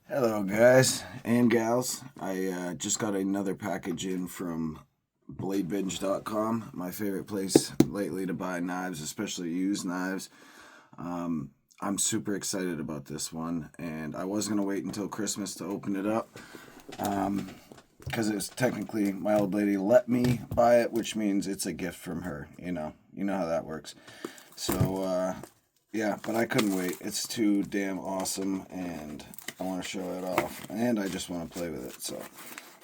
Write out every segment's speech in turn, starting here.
Hello, guys and gals. I just got another package in from bladebinge.com, my favorite place lately to buy knives, especially used knives. I'm super excited about this one, and I was going to wait until Christmas to open it up because it's technically my old lady let me buy it, which means it's a gift from her. You know how that works. So, yeah, but I couldn't wait. It's too damn awesome, and I want to show it off, and I just want to play with it. So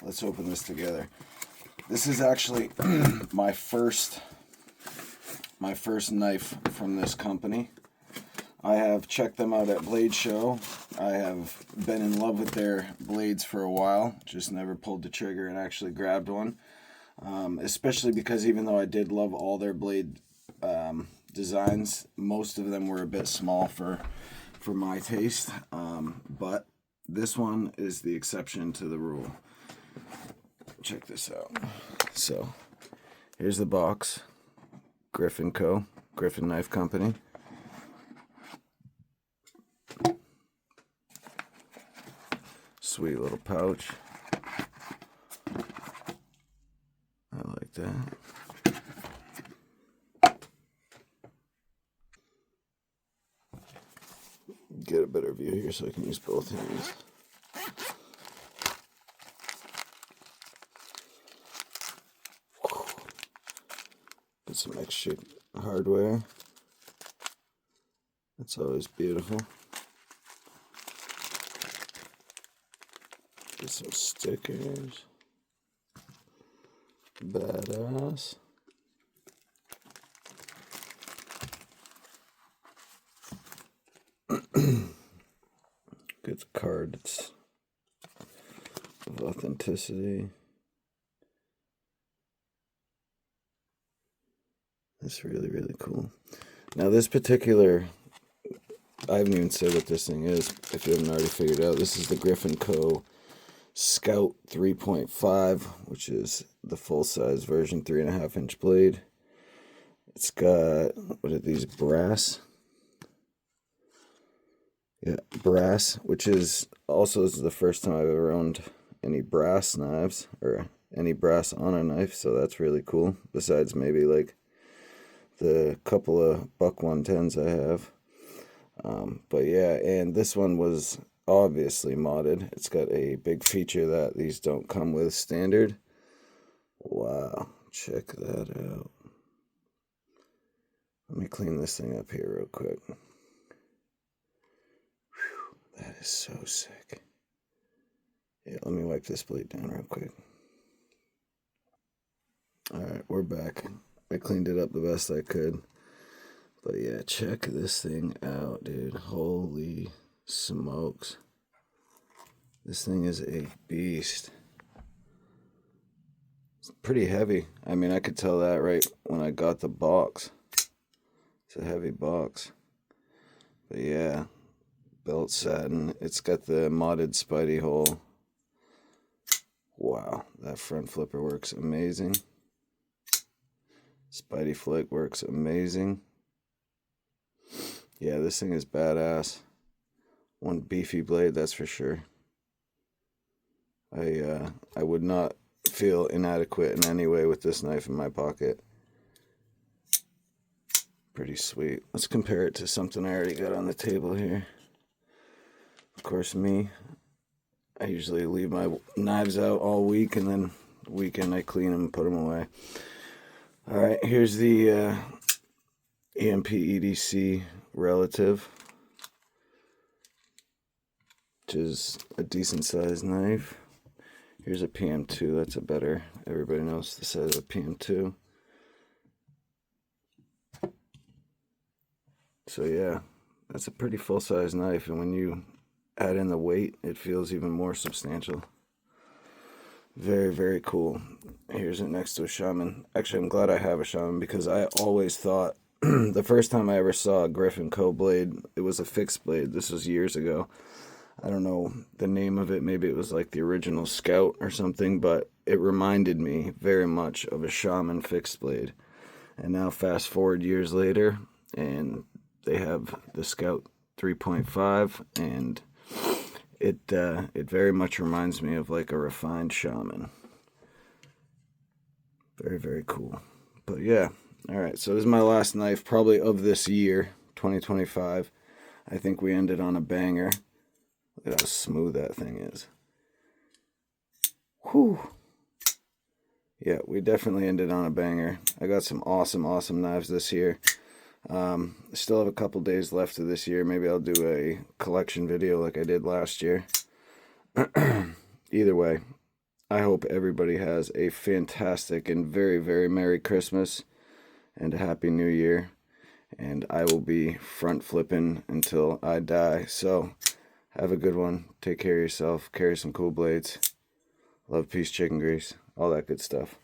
let's open this together. This is actually my first knife from this company. I have checked them out at Blade Show. I have been in love with their blades for a while, just never pulled the trigger and actually grabbed one. Especially because even though I did love all their blade designs, most of them were a bit small for my taste. But this one is the exception to the rule. Check this out. So here's the box. Griffin Knife Company. Sweet little pouch. I like that. Get a better view here so I can use both hands. Get some extra hardware. That's always beautiful. Get some stickers. Badass. Good cards of authenticity. That's really, really cool. Now this particular, I haven't even said what this thing is, if you haven't already figured out. This is the Griffin Co. Scout 3.5, which is the full-size version, 3.5-inch blade. It's got, what are these, brass? Yeah, brass, which is also, this is the first time I've ever owned any brass knives, or any brass on a knife, so that's really cool, besides maybe like the couple of buck 110s I have. But yeah, and this one was obviously modded. It's got a big feature that these don't come with standard. Wow, check that out. Let me clean this thing up here real quick. Whew, that is so sick. Yeah, let me wipe this blade down real quick. Alright, we're back. I cleaned it up the best I could. But yeah, check this thing out, dude. Holy smokes. This thing is a beast. It's pretty heavy. I mean, I could tell that right when I got the box. It's a heavy box. But yeah, belt satin. It's got the modded Spydie hole. Wow, that front flipper works amazing. Spydie flick works amazing. Yeah, this thing is badass. One beefy blade, that's for sure. I would not feel inadequate in any way with this knife in my pocket. Pretty sweet. Let's compare it to something I already got on the table here. Of course, I usually leave my knives out all week, and then the weekend I clean them and put them away. Alright, here's the EMP EDC Relative, which is a decent sized knife. Here's a PM2, that's a better, everybody knows the size of a PM2. So yeah, that's a pretty full size knife, and when you add in the weight, it feels even more substantial. Very, very cool. Here's it next to a Shaman. Actually, I'm glad I have a Shaman, because I always thought, the first time I ever saw a Griffin Co. blade, it was a fixed blade. This was years ago. I don't know the name of it. Maybe it was like the original Scout or something, but it reminded me very much of a Shaman fixed blade. And now fast forward years later, and they have the Scout 3.5, and It very much reminds me of like a refined shaman. Very, very cool. But yeah, all right. So this is my last knife, probably of this year, 2025. I think we ended on a banger. Look at how smooth that thing is. Whew. Yeah, we definitely ended on a banger. I got some awesome, awesome knives this year. Still have a couple days left of this year. Maybe I'll do a collection video like I did last year. Either way, I hope everybody has a fantastic and very, very Merry Christmas and a Happy New Year. And I will be front flipping until I die. So, have a good one. Take care of yourself. Carry some cool blades. Love, peace, chicken grease. All that good stuff.